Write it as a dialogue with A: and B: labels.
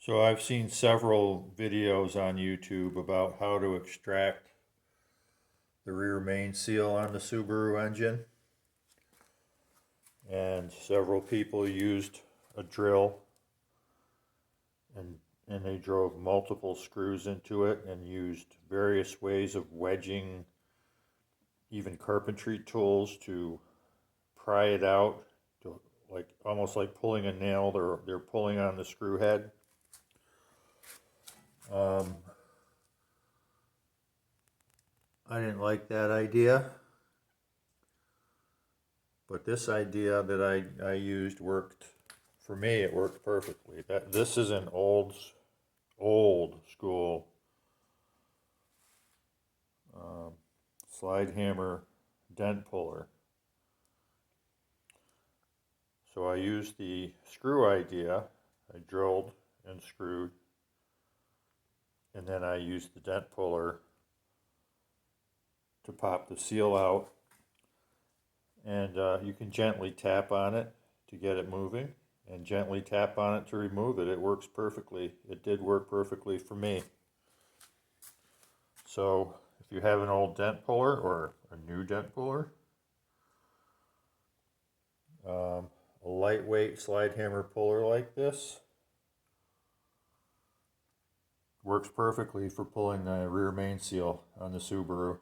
A: So I've seen several videos on YouTube about how to extract the rear main seal on the Subaru engine. And several people used a drill and they drove multiple screws into it and used various ways of wedging, even carpentry tools to pry it out, to like almost like pulling a nail. They're pulling on the screw head. I didn't like that idea, but this idea that I used worked for me. It worked perfectly. This is an old school slide hammer dent puller. So I used the screw idea. I drilled and screwed, and then I used the dent puller to pop the seal out, and you can gently tap on it to get it moving and gently tap on it to remove it. It works perfectly. It did work perfectly for me. So if you have an old dent puller or a new dent puller, a lightweight slide hammer puller like this works perfectly for pulling the rear main seal on the Subaru.